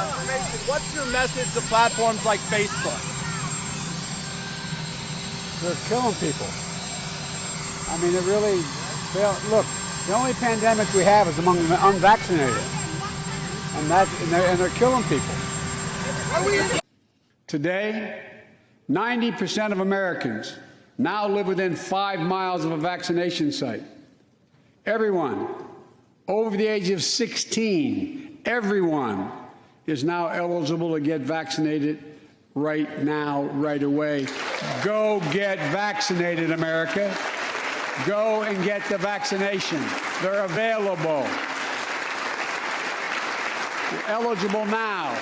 misinformation. What's your message to platforms like Facebook? They're killing people. I mean, it really, look, the only pandemic we have is among the unvaccinated. And they're killing people. Today, 90% of Americans now live within 5 miles of a vaccination site. Everyone over the age of 16, everyone is now eligible to get vaccinated right now, right away. Go get vaccinated, America. Go and get the vaccination. They're available. You're eligible now.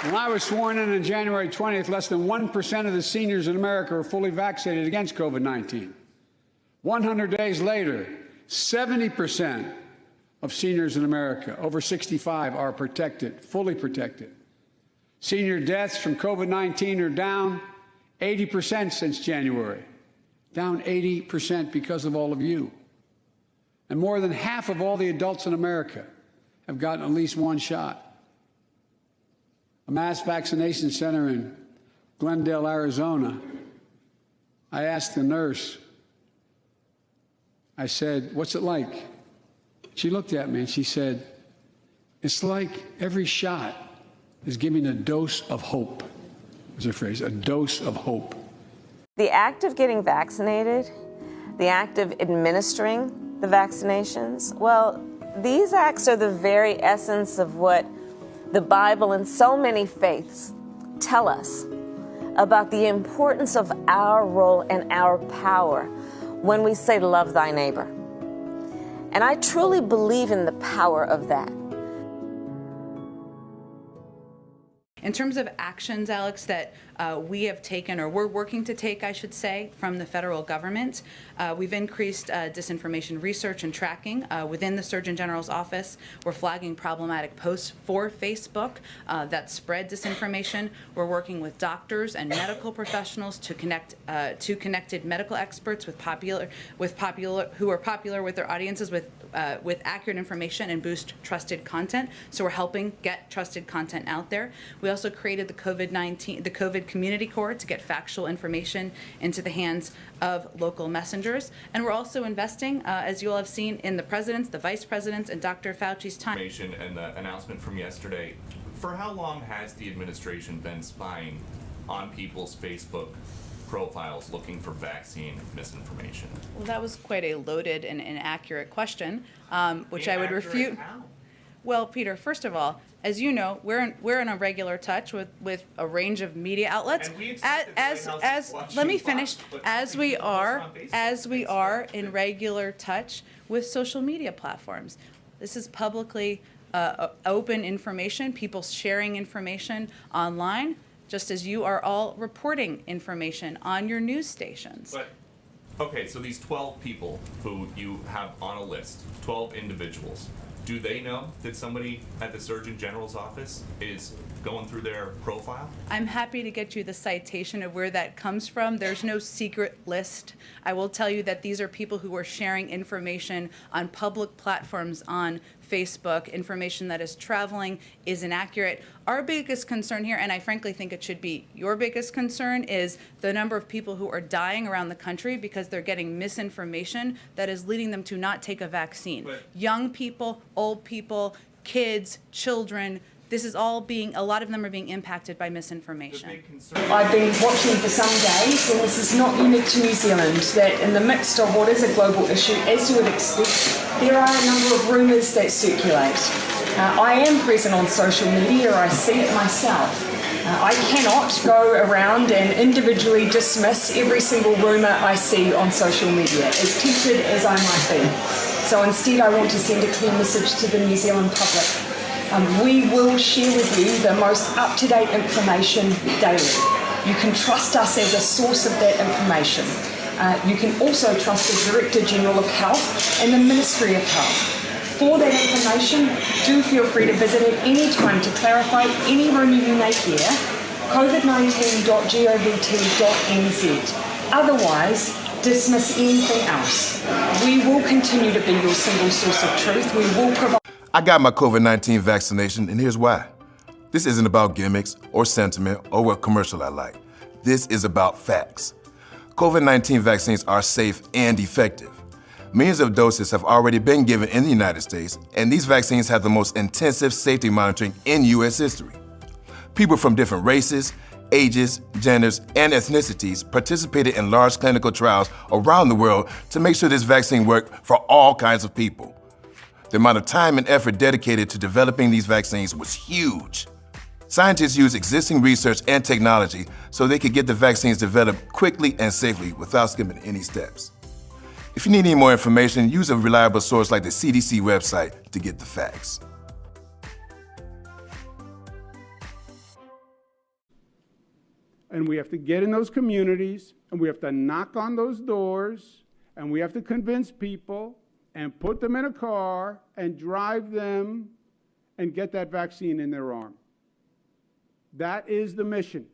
When I was sworn in on January 20th, less than 1% of the seniors in America were fully vaccinated against COVID-19. 100 days later, 70% of seniors in America over 65 are protected, fully protected. Senior deaths from COVID-19 are down 80% since January, down 80% because of all of you. And more than half of all the adults in America have gotten at least one shot. A mass vaccination center in Glendale, Arizona, I asked the nurse, I said, "What's it like?" She looked at me and she said, "It's like every shot is giving a dose of hope," was her phrase, a dose of hope. The act of getting vaccinated, the act of administering the vaccinations, well, these acts are the very essence of what the Bible and so many faiths tell us about the importance of our role and our power when we say love thy neighbor. And I truly believe in the power of that. In terms of actions, Alex, that we have taken, or we're working to take, I should say, from the federal government, we've increased disinformation research and tracking within the Surgeon General's office. We're flagging problematic posts for Facebook that spread disinformation. We're working with doctors and medical professionals to connect to connected medical experts with popular who are popular with their audiences with accurate information and boost trusted content. So we're helping get trusted content out there. We also created the COVID Community Corps to get factual information into the hands of local messengers. And we're also investing, as you all have seen, in the president's, the vice president's, and Dr. Fauci's time. And the announcement from yesterday, for how long has the administration been spying on people's Facebook profiles looking for vaccine misinformation? Well, that was quite a loaded and inaccurate question, which I would refute. How? Well, Peter, first of all, as you know, we're in a regular touch with a range of media outlets. And we expect Let me finish. As we are in regular touch with social media platforms. This is publicly open information. People sharing information online, just as you are all reporting information on your news stations. But okay, so these 12 people who you have on a list, 12 individuals. Do they know that somebody at the Surgeon General's office is going through their profile? I'm happy to get you the citation of where that comes from. There's no secret list. I will tell you that these are people who are sharing information on public platforms on Facebook, information that is traveling, is inaccurate. Our biggest concern here, and I frankly think it should be your biggest concern, is the number of people who are dying around the country because they're getting misinformation that is leading them to not take a vaccine. But young people, old people, kids, children, this is all a lot of them are being impacted by misinformation. I've been watching for some days, and this is not unique to New Zealand, that in the midst of what is a global issue, as you would expect, there are a number of rumours that circulate. I am present on social media, I see it myself. I cannot go around and individually dismiss every single rumour I see on social media, as tempted as I might be. So instead I want to send a clear message to the New Zealand public. We will share with you the most up-to-date information daily. You can trust us as a source of that information. You can also trust the Director General of Health and the Ministry of Health. For that information, do feel free to visit at any time to clarify any rumour you may hear, covid19.govt.nz. Otherwise, dismiss anything else. We will continue to be your single source of truth. We will provide. I got my COVID-19 vaccination, and here's why. This isn't about gimmicks or sentiment or what commercial I like. This is about facts. COVID-19 vaccines are safe and effective. Millions of doses have already been given in the United States, and these vaccines have the most intensive safety monitoring in U.S. history. People from different races, ages, genders, and ethnicities participated in large clinical trials around the world to make sure this vaccine worked for all kinds of people. The amount of time and effort dedicated to developing these vaccines was huge. Scientists used existing research and technology so they could get the vaccines developed quickly and safely without skipping any steps. If you need any more information, use a reliable source like the CDC website to get the facts. And we have to get in those communities, and we have to knock on those doors, and we have to convince people and put them in a car and drive them and get that vaccine in their arm. That is the mission.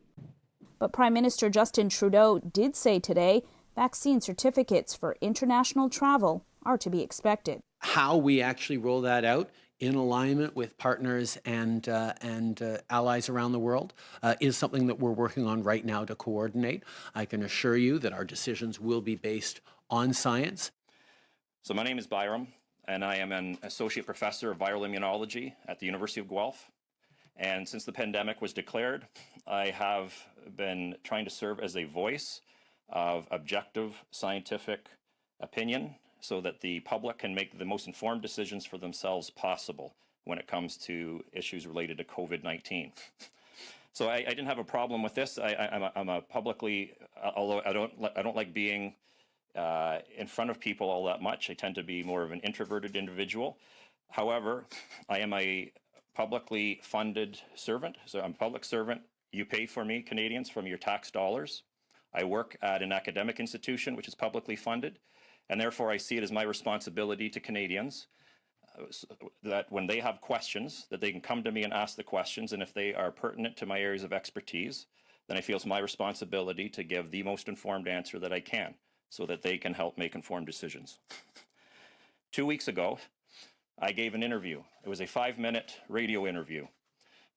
But Prime Minister Justin Trudeau did say today vaccine certificates for international travel are to be expected. How we actually roll that out in alignment with partners and allies around the world is something that we're working on right now to coordinate. I can assure you that our decisions will be based on science. So my name is Byram, and I am an associate professor of viral immunology at the University of Guelph. And since the pandemic was declared, I have been trying to serve as a voice of objective scientific opinion so that the public can make the most informed decisions for themselves possible when it comes to issues related to COVID-19. So I didn't have a problem with this. I'm a publicly, although I don't like being in front of people all that much. I tend to be more of an introverted individual. However, I am a publicly funded servant. So I'm a public servant. You pay for me, Canadians, from your tax dollars. I work at an academic institution which is publicly funded, and therefore I see it as my responsibility to Canadians that when they have questions, that they can come to me and ask the questions, and if they are pertinent to my areas of expertise, then I feel it's my responsibility to give the most informed answer that I can so that they can help make informed decisions. 2 weeks ago, I gave an interview. It was a 5-minute radio interview.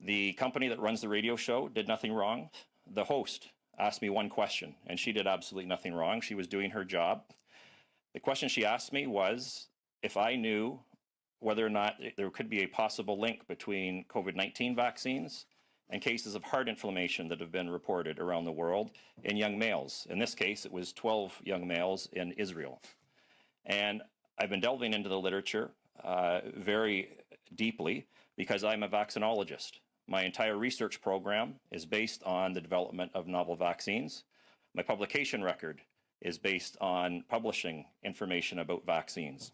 The company that runs the radio show did nothing wrong. The host asked me one question, and she did absolutely nothing wrong. She was doing her job. The question she asked me was if I knew whether or not there could be a possible link between COVID-19 vaccines and cases of heart inflammation that have been reported around the world in young males. In this case, it was 12 young males in Israel. And I've been delving into the literature very deeply because I'm a vaccinologist. My entire research program is based on the development of novel vaccines. My publication record is based on publishing information about vaccines.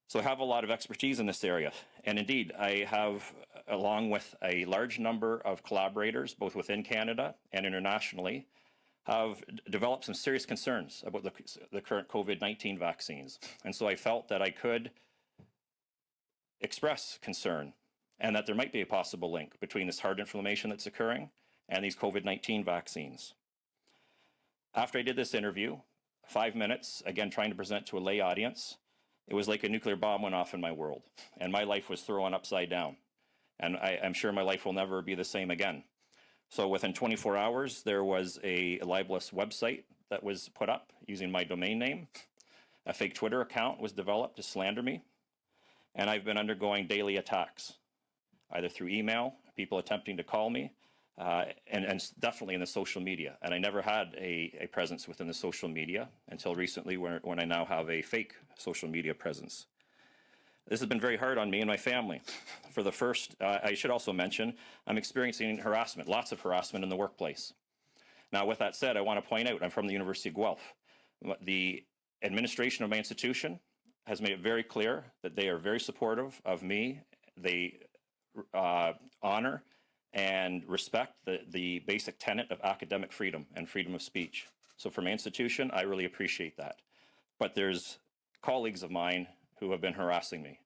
So I have a lot of expertise in this area. And indeed, I have, along with a large number of collaborators, both within Canada and internationally, have developed some serious concerns about the current COVID-19 vaccines. And so I felt that I could express concern and that there might be a possible link between this heart inflammation that's occurring and these COVID-19 vaccines. After I did this interview, 5 minutes, again trying to present to a lay audience, it was like a nuclear bomb went off in my world, and my life was thrown upside down. And I'm sure my life will never be the same again. So within 24 hours, there was a libelous website that was put up using my domain name. A fake Twitter account was developed to slander me. And I've been undergoing daily attacks, either through email, people attempting to call me, and definitely in the social media. And I never had a presence within the social media until recently when I now have a fake social media presence. This has been very hard on me and my family. For the first, I should also mention, I'm experiencing harassment, lots of harassment in the workplace. Now, with that said, I want to point out, I'm from the University of Guelph. The administration of my institution has made it very clear that they are very supportive of me. They honor and respect the basic tenet of academic freedom and freedom of speech. So for my institution, I really appreciate that. But there's colleagues of mine who have been harassing me,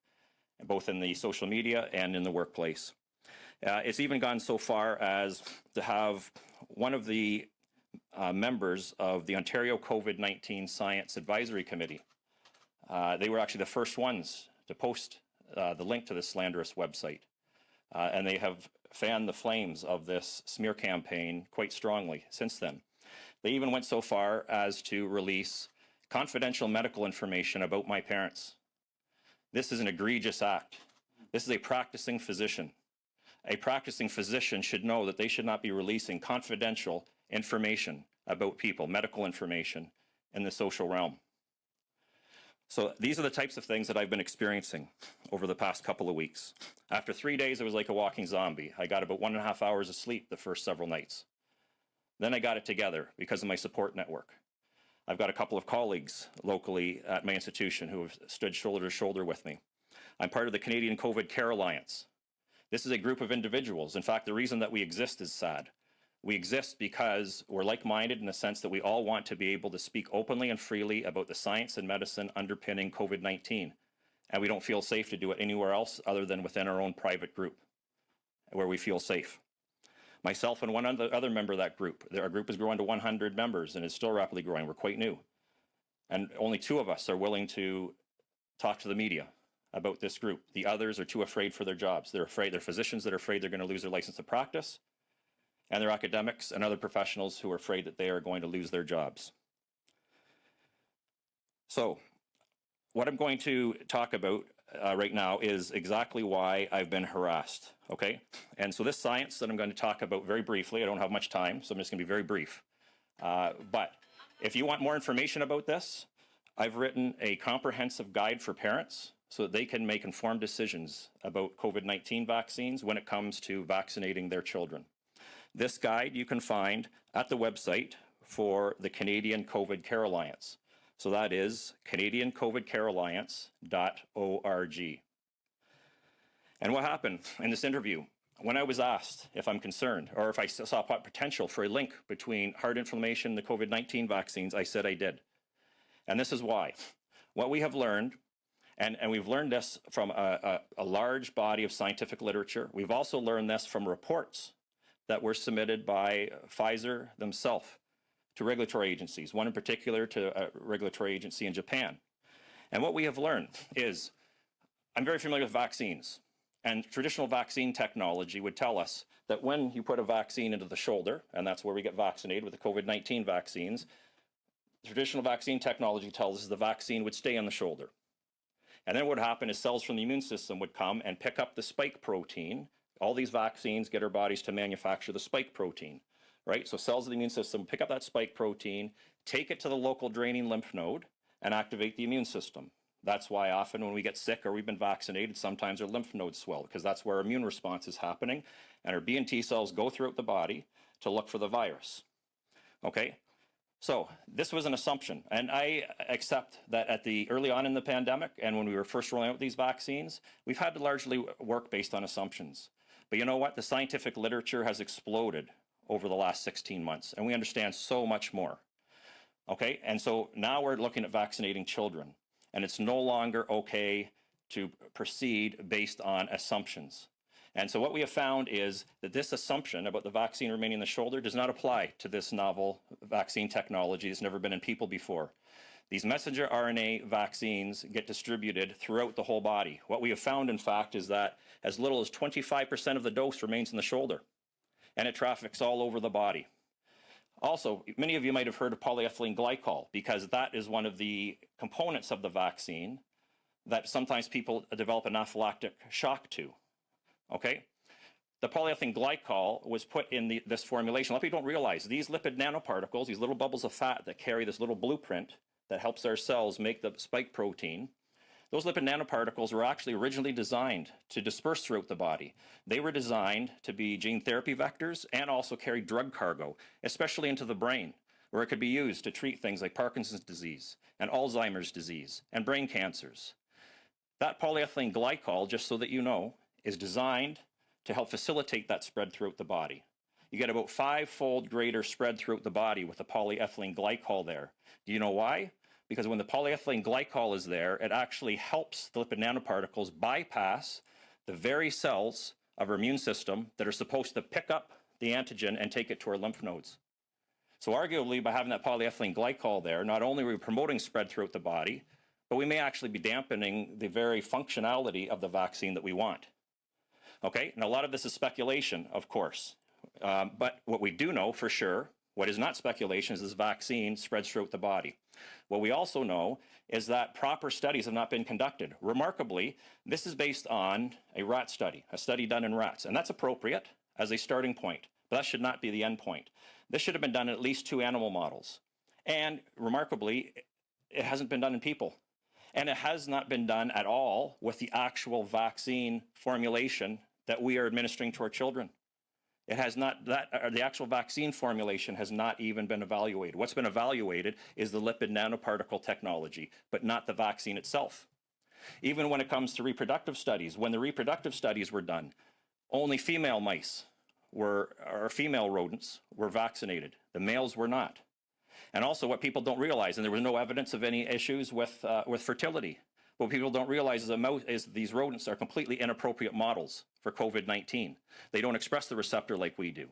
both in the social media and in the workplace. It's even gone so far as to have one of the members of the Ontario COVID-19 Science Advisory Committee. They were actually the first ones to post the link to this slanderous website. And they have fanned the flames of this smear campaign quite strongly since then. They even went so far as to release confidential medical information about my parents. This is an egregious act. This is a practicing physician. A practicing physician should know that they should not be releasing confidential information about people, medical information, in the social realm. So these are the types of things that I've been experiencing over the past couple of weeks. After 3 days, it was like a walking zombie. I got about 1.5 hours of sleep the first several nights. Then I got it together because of my support network. I've got a couple of colleagues locally at my institution who have stood shoulder to shoulder with me. I'm part of the Canadian COVID Care Alliance. This is a group of individuals. In fact, the reason that we exist is sad. We exist because we're like-minded in the sense that we all want to be able to speak openly and freely about the science and medicine underpinning COVID-19. And we don't feel safe to do it anywhere else other than within our own private group, where we feel safe. Myself and one other member of that group, our group is growing to 100 members and is still rapidly growing. We're quite new. And only 2 of us are willing to talk to the media about this group. The others are too afraid for their jobs. They're afraid, they're physicians that are afraid they're going to lose their license to practice, and they're academics and other professionals who are afraid that they are going to lose their jobs. So what I'm going to talk about right now is exactly why I've been harassed, okay? And so this science that I'm going to talk about very briefly, I don't have much time, so I'm just going to be very brief. But if you want more information about this, I've written a comprehensive guide for parents so that they can make informed decisions about COVID-19 vaccines when it comes to vaccinating their children. This guide you can find at the website for the Canadian COVID Care Alliance. So that is canadiancovidcarealliance.org. And what happened in this interview? When I was asked if I'm concerned or if I saw potential for a link between heart inflammation and the COVID-19 vaccines, I said I did. And this is why. What we have learned, and we've learned this from a large body of scientific literature, we've also learned this from reports that were submitted by Pfizer themselves to regulatory agencies, one in particular to a regulatory agency in Japan. And what we have learned is, I'm very familiar with vaccines, and traditional vaccine technology would tell us that when you put a vaccine into the shoulder, and that's where we get vaccinated with the COVID-19 vaccines, traditional vaccine technology tells us the vaccine would stay on the shoulder. And then what would happen is cells from the immune system would come and pick up the spike protein. All these vaccines get our bodies to manufacture the spike protein, right? So cells of the immune system pick up that spike protein, take it to the local draining lymph node, and activate the immune system. That's why often when we get sick or we've been vaccinated, sometimes our lymph nodes swell, because that's where our immune response is happening, and our B and T cells go throughout the body to look for the virus, okay? So this was an assumption, and I accept that early on in the pandemic and when we were first rolling out these vaccines, we've had to largely work based on assumptions. But you know what? The scientific literature has exploded over the last 16 months, and we understand so much more. Okay, and so now we're looking at vaccinating children, and it's no longer okay to proceed based on assumptions. And so what we have found is that this assumption about the vaccine remaining in the shoulder does not apply to this novel vaccine technology that's never been in people before. These messenger RNA vaccines get distributed throughout the whole body. What we have found, in fact, is that as little as 25% of the dose remains in the shoulder, and it traffics all over the body. Also, many of you might have heard of polyethylene glycol, because that is one of the components of the vaccine that sometimes people develop an anaphylactic shock to, okay? The polyethylene glycol was put in this formulation. A lot of people don't realize these lipid nanoparticles, these little bubbles of fat that carry this little blueprint that helps our cells make the spike protein, those lipid nanoparticles were actually originally designed to disperse throughout the body. They were designed to be gene therapy vectors and also carry drug cargo, especially into the brain, where it could be used to treat things like Parkinson's disease and Alzheimer's disease and brain cancers. That polyethylene glycol, just so that you know, is designed to help facilitate that spread throughout the body. You get about 5-fold greater spread throughout the body with the polyethylene glycol there. Do you know why? Because when the polyethylene glycol is there, it actually helps the lipid nanoparticles bypass the very cells of our immune system that are supposed to pick up the antigen and take it to our lymph nodes. So arguably, by having that polyethylene glycol there, not only are we promoting spread throughout the body, but we may actually be dampening the very functionality of the vaccine that we want. Okay, and a lot of this is speculation, of course. But what we do know for sure, what is not speculation, is this vaccine spreads throughout the body. What we also know is that proper studies have not been conducted. Remarkably, this is based on a rat study, a study done in rats, and that's appropriate as a starting point, but that should not be the end point. This should have been done in at least 2 animal models. And remarkably, it hasn't been done in people. And it has not been done at all with the actual vaccine formulation that we are administering to our children. It has not, the actual vaccine formulation has not even been evaluated. What's been evaluated is the lipid nanoparticle technology, but not the vaccine itself. Even when it comes to reproductive studies, when the reproductive studies were done, only female mice or female rodents were vaccinated. The males were not. And also what people don't realize, and there was no evidence of any issues with fertility. What people don't realize is these rodents are completely inappropriate models for COVID-19. They don't express the receptor like we do.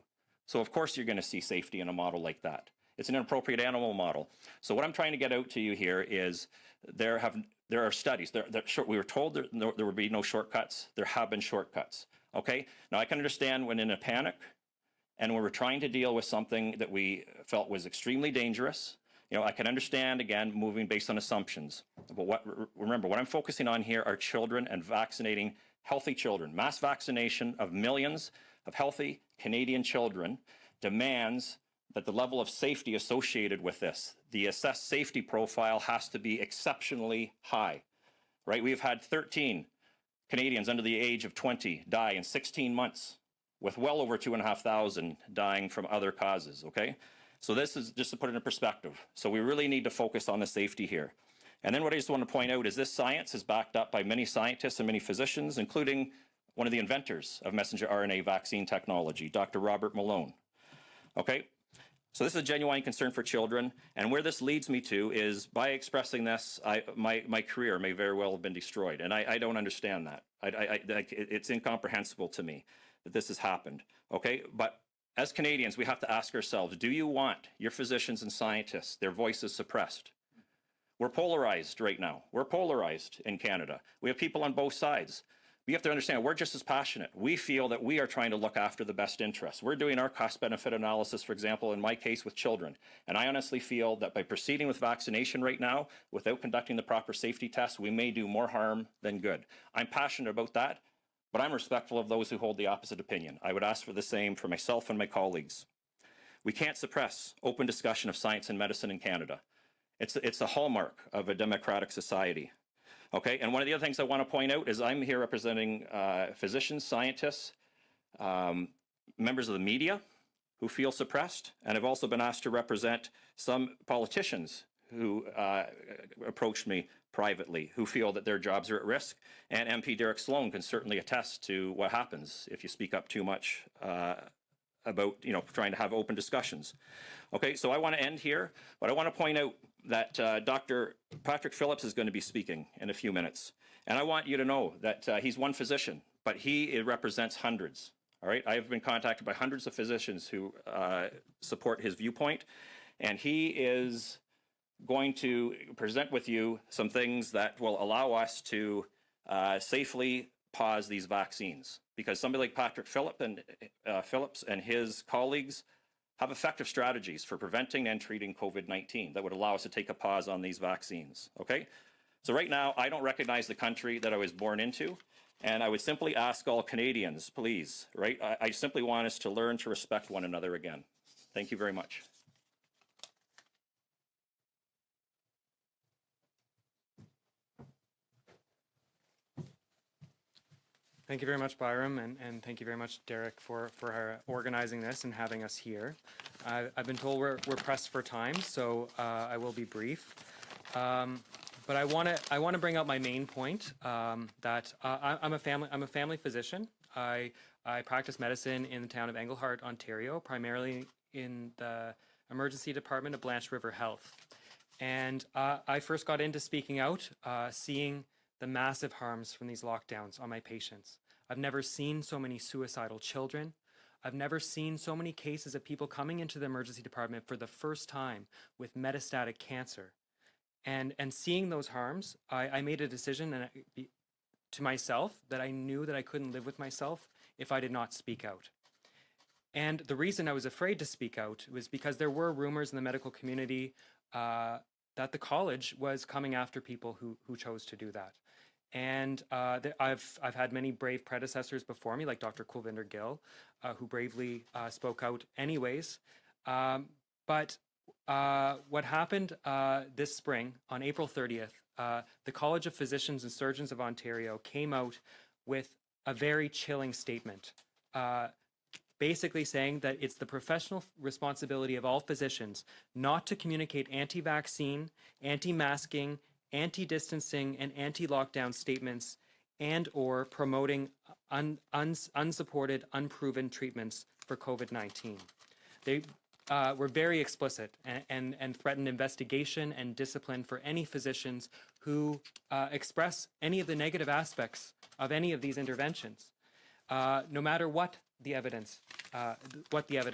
So of course you're going to see safety in a model like that. It's an inappropriate animal model. So what I'm trying to get out to you here is there are studies. We were told there would be no shortcuts. There have been shortcuts. Okay? Now I can understand when in a panic and when we're trying to deal with something that we felt was extremely dangerous. You know, I can understand, again, moving based on assumptions. But remember, what I'm focusing on here are children and vaccinating healthy children. Mass vaccination of millions of healthy Canadian children demands that the level of safety associated with this, the assessed safety profile, has to be exceptionally high, right? We've had 13 Canadians under the age of 20 die in 16 months, with well over 2,500 dying from other causes, okay? So this is just to put it in perspective. So we really need to focus on the safety here. And then what I just want to point out is this science is backed up by many scientists and many physicians, including one of the inventors of messenger RNA vaccine technology, Dr. Robert Malone. Okay, so this is a genuine concern for children, and where this leads me to is by expressing this, my career may very well have been destroyed, and I don't understand that. It's incomprehensible to me that this has happened, okay? But as Canadians, we have to ask ourselves, do you want your physicians and scientists, their voices suppressed? We're polarized right now. We're polarized in Canada. We have people on both sides. We have to understand, we're just as passionate. We feel that we are trying to look after the best interests. We're doing our cost-benefit analysis, for example, in my case with children. And I honestly feel that by proceeding with vaccination right now, without conducting the proper safety tests, we may do more harm than good. I'm passionate about that, but I'm respectful of those who hold the opposite opinion. I would ask for the same for myself and my colleagues. We can't suppress open discussion of science and medicine in Canada. It's a hallmark of a democratic society. Okay, and one of the other things I want to point out is I'm here representing physicians, scientists, members of the media who feel suppressed, and I've also been asked to represent some politicians who approached me privately, who feel that their jobs are at risk, and MP Derek Sloan can certainly attest to what happens if you speak up too much about, you know, trying to have open discussions. Okay, so I want to end here, but I want to point out that Dr. Patrick Phillips is going to be speaking in a few minutes. And I want you to know that he's one physician, but he represents hundreds. All right, I have been contacted by hundreds of physicians who support his viewpoint, and he is going to present with you some things that will allow us to safely pause these vaccines. Because somebody like Patrick Phillips and his colleagues have effective strategies for preventing and treating COVID-19 that would allow us to take a pause on these vaccines, okay? So right now, I don't recognize the country that I was born into, and I would simply ask all Canadians, please, right? I simply want us to learn to respect one another again. Thank you very much. Thank you very much, Byram, and thank you very much, Derek, for organizing this and having us here. I've been told we're pressed for time, so I will be brief. But I want to bring out my main point that I'm a family physician. I practice medicine in the town of Englehart, Ontario, primarily in the emergency department of Blanche River Health. And I first got into speaking out, seeing the massive harms from these lockdowns on my patients. I've never seen so many suicidal children. I've never seen so many cases of people coming into the emergency department for the first time with metastatic cancer. And seeing those harms, I made a decision to myself that I knew that I couldn't live with myself if I did not speak out. And the reason I was afraid to speak out was because there were rumors in the medical community that the college was coming after people who chose to do that. And I've had many brave predecessors before me, like Dr. Kulvinder Gill, who bravely spoke out anyways. But what happened this spring, on April 30th, the College of Physicians and Surgeons of Ontario came out with a very chilling statement, basically saying that it's the professional responsibility of all physicians not to communicate anti-vaccine, anti-masking, anti-distancing, and anti-lockdown statements and or promoting unsupported, unproven treatments for COVID-19. They were very explicit and threatened investigation and discipline for any physicians who express any of the negative aspects of any of these interventions, no matter what the evidence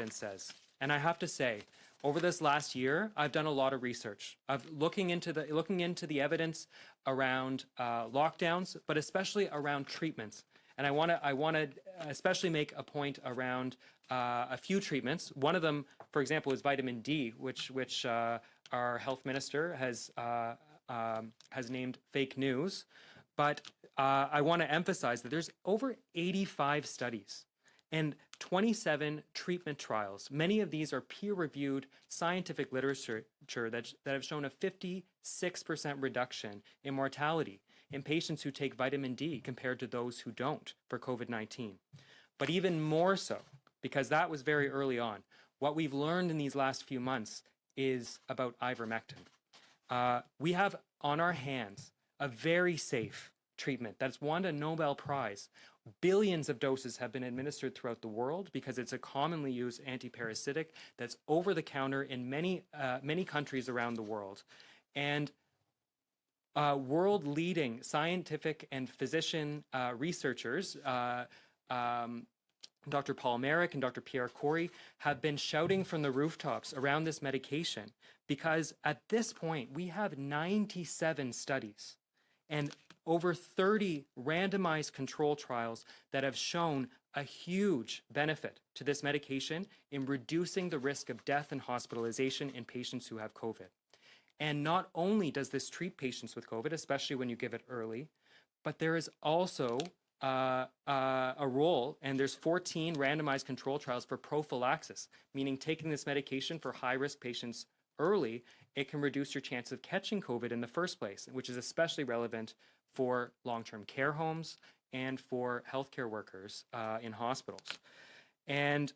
says. And I have to say, over this last year, I've done a lot of research. I've looking into the evidence around lockdowns, but especially around treatments. And I want to especially make a point around a few treatments. One of them, for example, is vitamin D, which our health minister has named fake news. But I want to emphasize that there's over 85 studies and 27 treatment trials. Many of these are peer-reviewed scientific literature that have shown a 56% reduction in mortality in patients who take vitamin D compared to those who don't for COVID-19. But even more so, because that was very early on, what we've learned in these last few months is about ivermectin. We have on our hands a very safe treatment that's won a Nobel Prize. Billions of doses have been administered throughout the world because it's a commonly used antiparasitic that's over the counter in many countries around the world. And world-leading scientific and physician researchers, Dr. Paul Merrick and Dr. Pierre Corey, have been shouting from the rooftops around this medication because at this point we have 97 studies and over 30 randomized control trials that have shown a huge benefit to this medication in reducing the risk of death and hospitalization in patients who have COVID. And not only does this treat patients with COVID, especially when you give it early, but there is also a role, and there's 14 randomized control trials for prophylaxis, meaning taking this medication for high-risk patients early, it can reduce your chance of catching COVID in the first place, which is especially relevant for long-term care homes and for healthcare workers in hospitals. And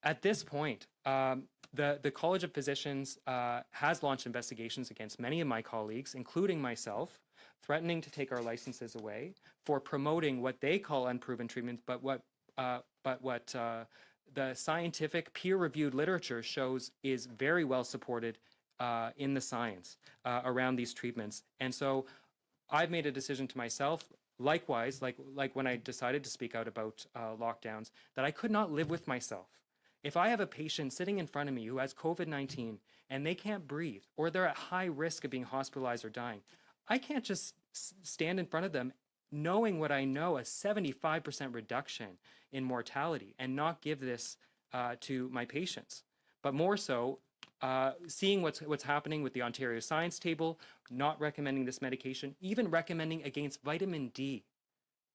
at this point, the College of Physicians has launched investigations against many of my colleagues, including myself, threatening to take our licenses away for promoting what they call unproven treatments, but what the scientific peer-reviewed literature shows is very well supported in the science around these treatments. And so I've made a decision to myself, likewise, like when I decided to speak out about lockdowns, that I could not live with myself. If I have a patient sitting in front of me who has COVID-19 and they can't breathe, or they're at high risk of being hospitalized or dying, I can't just stand in front of them knowing what I know, a 75% reduction in mortality, and not give this to my patients. But more so, seeing what's happening with the Ontario Science Table, not recommending this medication, even recommending against vitamin D,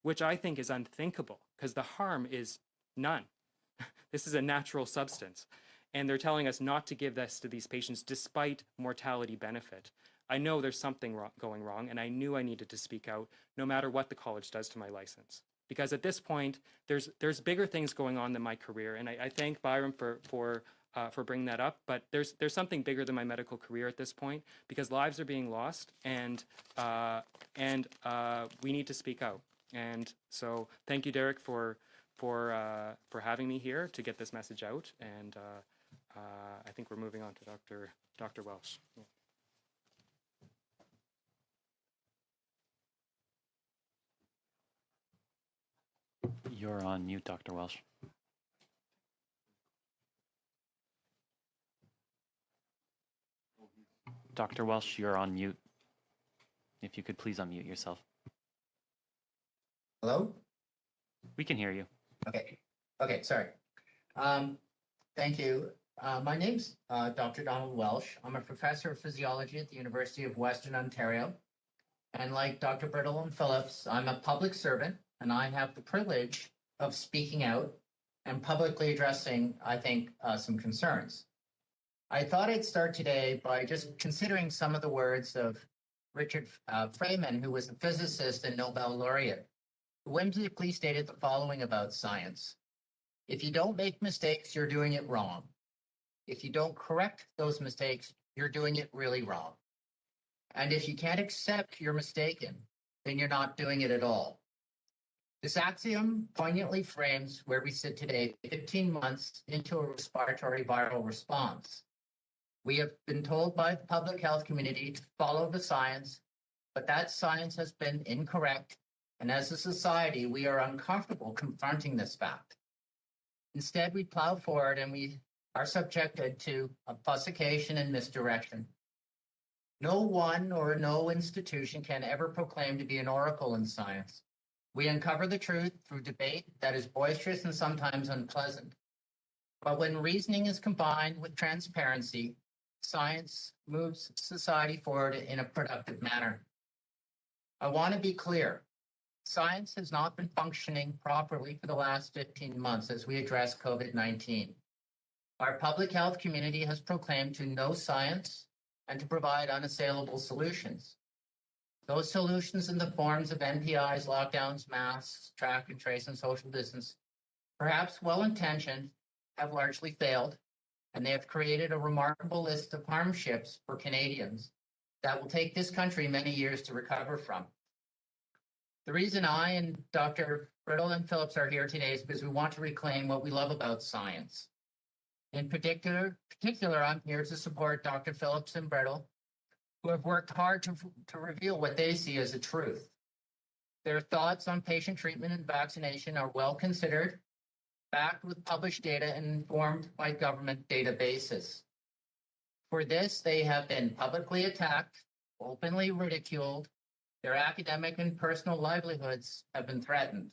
which I think is unthinkable because the harm is none. This is a natural substance. And they're telling us not to give this to these patients despite mortality benefit. I know there's something going wrong, and I knew I needed to speak out no matter what the college does to my license. Because at this point, there's bigger things going on than my career, and I thank Byram for bringing that up, but there's something bigger than my medical career at this point, because lives are being lost, and we need to speak out. And so thank you, Derek, for having me here to get this message out, and I think we're moving on to Dr. Welsh. Yeah. You're on mute, Dr. Welsh. Dr. Welsh, you're on mute. If you could please unmute yourself. Hello? We can hear you. Okay. Okay, sorry. Thank you. My name's Dr. Donald Welsh. I'm a professor of physiology at the University of Western Ontario. And like Dr. Brittle and Phillips, I'm a public servant, and I have the privilege of speaking out and publicly addressing, I think, some concerns. I thought I'd start today by just considering some of the words of Richard Feynman, who was a physicist and Nobel laureate, who whimsically stated the following about science. If you don't make mistakes, you're doing it wrong. If you don't correct those mistakes, you're doing it really wrong. And if you can't accept you're mistaken, then you're not doing it at all. This axiom poignantly frames where we sit today, 15 months into a respiratory viral response. We have been told by the public health community to follow the science, but that science has been incorrect, and as a society, we are uncomfortable confronting this fact. Instead, we plow forward and we are subjected to obfuscation and misdirection. No one or no institution can ever proclaim to be an oracle in science. We uncover the truth through debate that is boisterous and sometimes unpleasant. But when reasoning is combined with transparency, science moves society forward in a productive manner. I want to be clear. Science has not been functioning properly for the last 15 months as we address COVID-19. Our public health community has proclaimed to know science and to provide unassailable solutions. Those solutions in the forms of NPIs, lockdowns, masks, track and trace, and social distance, perhaps well-intentioned, have largely failed, and they have created a remarkable list of harm ships for Canadians that will take this country many years to recover from. The reason I and Dr. Brittle and Phillips are here today is because we want to reclaim what we love about science. In particular, I'm here to support Dr. Phillips and Brittle, who have worked hard to reveal what they see as a truth. Their thoughts on patient treatment and vaccination are well considered, backed with published data and informed by government databases. For this, they have been publicly attacked, openly ridiculed, their academic and personal livelihoods have been threatened.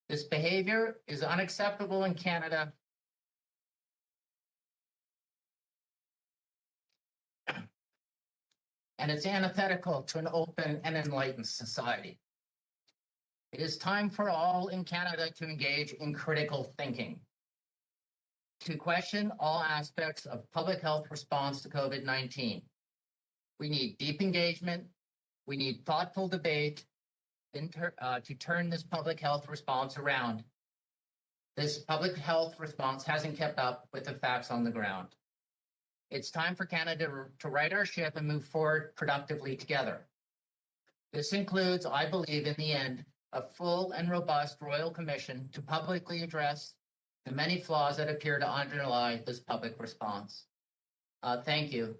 This behavior is unacceptable in Canada and it's antithetical to an open and enlightened society. It is time for all in Canada to engage in critical thinking, to question all aspects of public health response to COVID-19. We need deep engagement. We need thoughtful debate to turn this public health response around. This public health response hasn't kept up with the facts on the ground. It's time for Canada to right our ship and move forward productively together. This includes, I believe, in the end, a full and robust Royal Commission to publicly address the many flaws that appear to underlie this public response. Thank you.